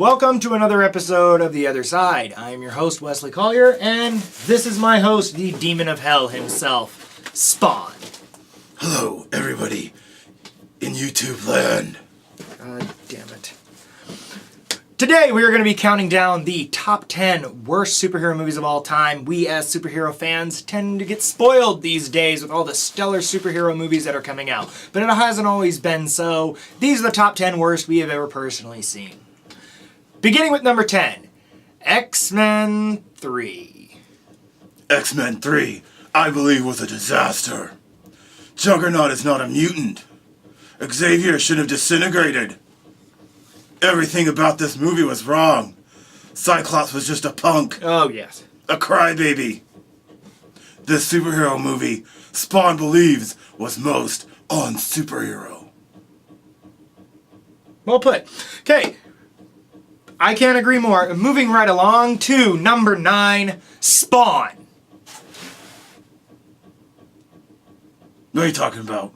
welcome to another episode of The Other Side. I am your host, Wesley Collier, and this is my host, the Demon of Hell himself, Spawn. Hello, everybody in YouTube land. God damn it. Today we are going to be counting down the top 10 worst superhero movies of all time. We as superhero fans tend to get spoiled these days with all the stellar superhero movies that are coming out. But it hasn't always been so. These are the top 10 worst we have ever personally seen. Beginning with number 10, X-Men 3. X-Men 3, I believe, was a disaster. Juggernaut is not a mutant. Xavier should have disintegrated. Everything about this movie was wrong. Cyclops was just a punk. Oh, yes. A crybaby. This superhero movie, Spawn believes, was most un-superhero. Well put. Okay. I can't agree more. Moving right along to number 9, Spawn. What are you talking about?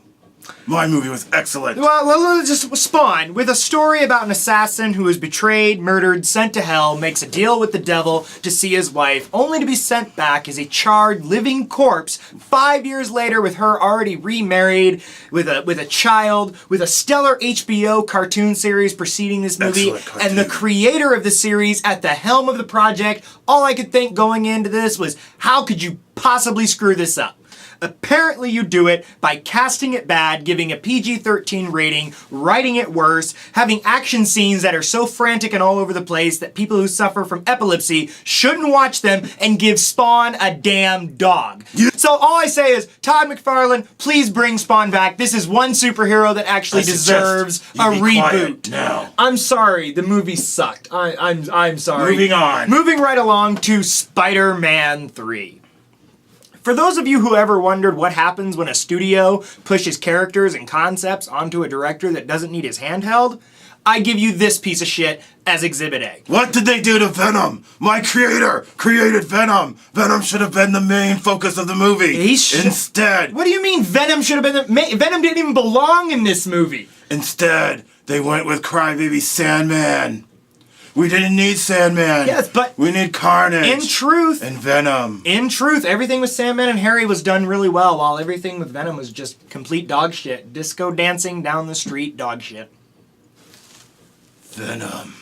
My movie was excellent. Well, just Spawn, with a story about an assassin who is betrayed, murdered, sent to hell, makes a deal with the devil to see his wife, only to be sent back as a charred, living corpse 5 years later with her already remarried, with a child, with a stellar HBO cartoon series preceding this movie, and the creator of the series at the helm of the project. All I could think going into this was, how could you possibly screw this up? Apparently you do it by casting it bad, giving a PG-13 rating, writing it worse, having action scenes that are so frantic and all over the place that people who suffer from epilepsy shouldn't watch them, and give Spawn a damn dog. So all I say is, Todd McFarlane, please bring Spawn back. This is one superhero that actually deserves a reboot. Now. I'm sorry, the movie sucked. I'm sorry. Moving on. Moving right along to Spider-Man 3. For those of you who ever wondered what happens when a studio pushes characters and concepts onto a director that doesn't need his hand held, I give you this piece of shit as Exhibit A. What did they do to Venom? My creator created Venom. Venom should have been the main focus of the movie. Instead... What do you mean Venom should have been Venom didn't even belong in this movie. Instead, they went with Crybaby Sandman. We didn't need Sandman. Yes, but... we need Carnage. In truth... and Venom. In truth, everything with Sandman and Harry was done really well, while everything with Venom was just complete dog shit. Disco dancing down the street, dog shit. Venom.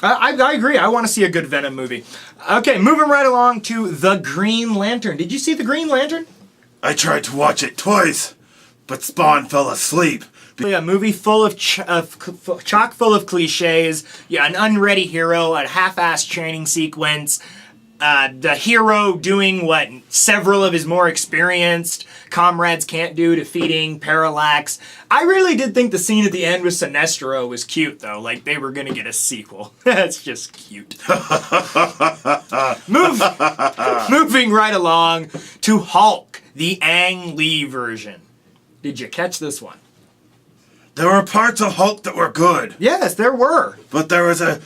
I agree. I want to see a good Venom movie. Okay, moving right along to The Green Lantern. Did you see The Green Lantern? I tried to watch it twice, but Spawn fell asleep. A movie full of chock full of cliches. Yeah, an unready hero, a half-assed training sequence, the hero doing what several of his more experienced comrades can't do, defeating Parallax. I really did think the scene at the end with Sinestro was cute, though. Like, they were gonna get a sequel. That's just cute. Moving right along to Hulk, the Ang Lee version. Did you catch this one? There were parts of Hulk that were good. Yes, there were. But there was a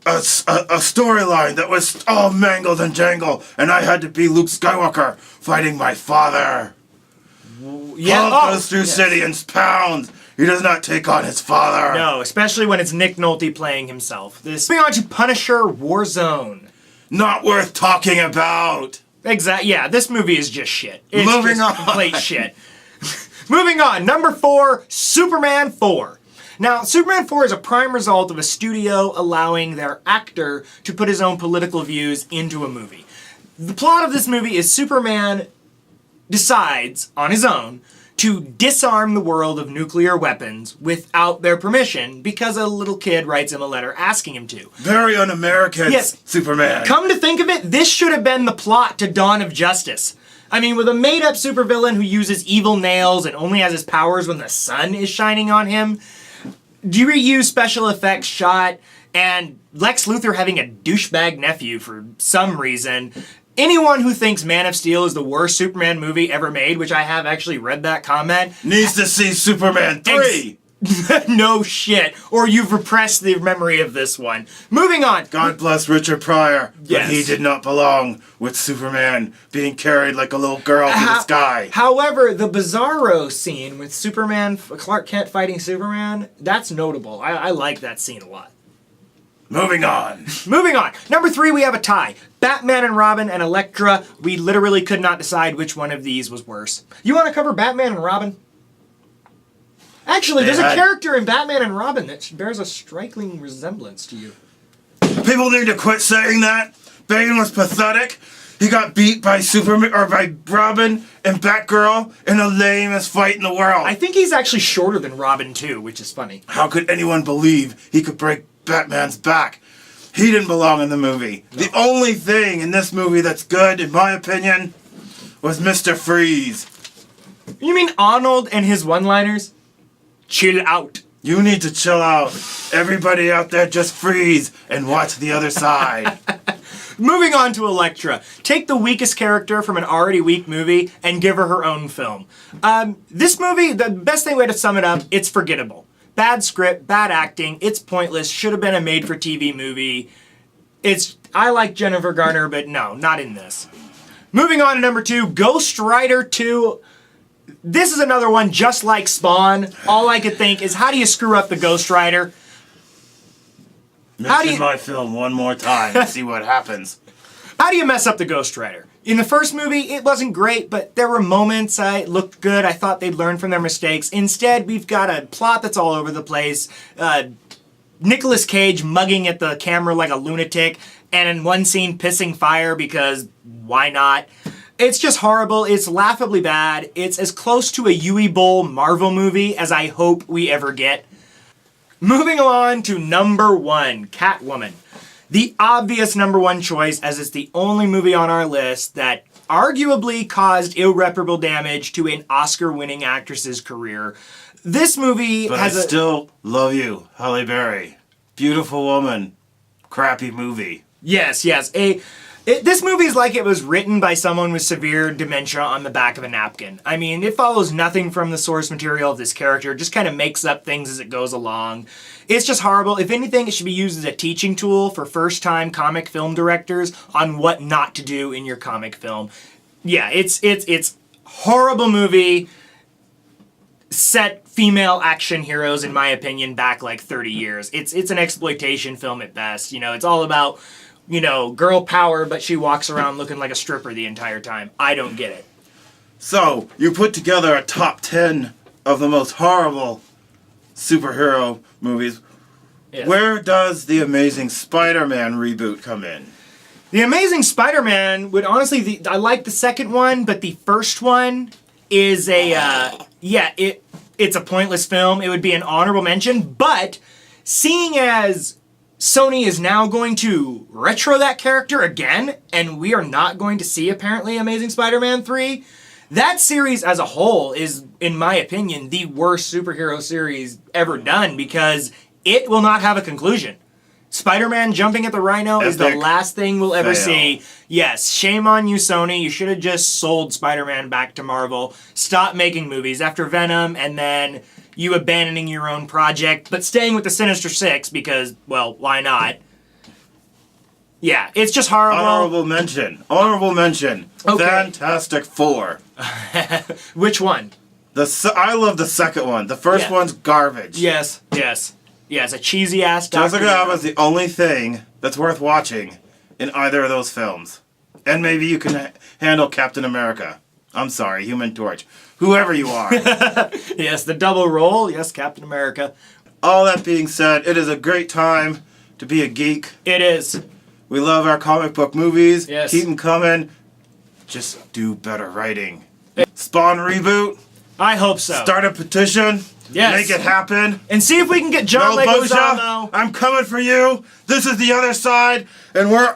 storyline that was all mangled and jangled, and I had to be Luke Skywalker fighting my father. Yeah, Hulk goes through city and pounds. He does not take on his father. No, especially when it's Nick Nolte playing himself. Moving on to Punisher Warzone. Not worth talking about. Exactly. Yeah, this movie is just shit. It's Moving on. Complete shit. Moving on, number 4, Superman 4. Now, Superman 4 is a prime result of a studio allowing their actor to put his own political views into a movie. The plot of this movie is Superman decides, on his own, to disarm the world of nuclear weapons without their permission because a little kid writes him a letter asking him to. Very un-American, yes. Superman. Come to think of it, this should have been the plot to Dawn of Justice. I mean, with a made-up supervillain who uses evil nails and only has his powers when the sun is shining on him, reuse special effects shot, and Lex Luthor having a douchebag nephew for some reason. Anyone who thinks Man of Steel is the worst Superman movie ever made, which I have actually read that comment, needs to see Superman 3. No shit. Or you've repressed the memory of this one. Moving on. God bless Richard Pryor, but yes. He did not belong with Superman being carried like a little girl through the sky. However, the Bizarro scene with Superman, Clark Kent fighting Superman, that's notable. I like that scene a lot. Moving on. Moving on. Number 3, we have a tie. Batman and Robin and Elektra. We literally could not decide which one of these was worse. You want to cover Batman and Robin? Actually, there's a character in Batman and Robin that bears a striking resemblance to you. People need to quit saying that. Bane was pathetic. He got beat by Superman or by Robin and Batgirl in the lamest fight in the world. I think he's actually shorter than Robin too, which is funny. How could anyone believe he could break Batman's back? He didn't belong in the movie. No. The only thing in this movie that's good, in my opinion, was Mr. Freeze. You mean Arnold and his one-liners? Chill out. You need to chill out. Everybody out there just freeze and watch the other side. Moving on to Elektra. Take the weakest character from an already weak movie and give her own film. This movie, the best way to sum it up, it's forgettable. Bad script, bad acting, it's pointless, should have been a made-for-TV movie. I like Jennifer Garner, but no, not in this. Moving on to number 2, Ghost Rider 2. This is another one just like Spawn. All I could think is, how do you screw up the Ghost Rider? Mention my film one more time and see what happens. How do you mess up the Ghost Rider? In the first movie, it wasn't great, but there were moments it looked good. I thought they'd learn from their mistakes. Instead, we've got a plot that's all over the place. Nicolas Cage mugging at the camera like a lunatic, and in one scene pissing fire because why not? It's just horrible. It's laughably bad. It's as close to a Yui Bowl Marvel movie as I hope we ever get. Moving on to number 1, Catwoman. The obvious number 1 choice, as it's the only movie on our list that arguably caused irreparable damage to an Oscar-winning actress's career. This movie but has I still love you, Halle Berry. Beautiful woman. Crappy movie. Yes. This movie is like it was written by someone with severe dementia on the back of a napkin. I mean, it follows nothing from the source material of this character, just kind of makes up things as it goes along. It's just horrible. If anything, it should be used as a teaching tool for first-time comic film directors on what not to do in your comic film. Yeah, it's horrible movie. Set female action heroes, in my opinion, back like 30 years. It's an exploitation film at best. You know, it's all about, girl power, but she walks around looking like a stripper the entire time. I don't get it. So, you put together a top 10 of the most horrible superhero movies. Yes. Where does the Amazing Spider-Man reboot come in? The Amazing Spider-Man would honestly, I like the second one, but the first one is it's a pointless film. It would be an honorable mention, but seeing as Sony is now going to retro that character again, and we are not going to see, apparently, Amazing Spider-Man 3, that series as a whole is, in my opinion, the worst superhero series ever done because it will not have a conclusion. Spider-Man jumping at the Rhino is the last thing we'll ever see. Yes, shame on you, Sony. You should have just sold Spider-Man back to Marvel. Stop making movies after Venom, and then you abandoning your own project, but staying with the Sinister Six because, well, why not? Yeah, it's just horrible. Honorable mention. Okay. Fantastic Four. Which one? I love the second one. The first one's garbage. Yes, a cheesy ass Dr. Jessica Alba's the only thing that's worth watching in either of those films. And maybe you can handle Captain America. I'm sorry, Human Torch. Whoever you are. Yes, the double role. Yes, Captain America. All that being said, it is a great time to be a geek. It is. We love our comic book movies. Yes. Keep them coming. Just do better writing. Spawn reboot. I hope so. Start a petition. Yes. Make it happen. And see if we can get John Leguizamo. I'm coming for you. This is the other side, and we're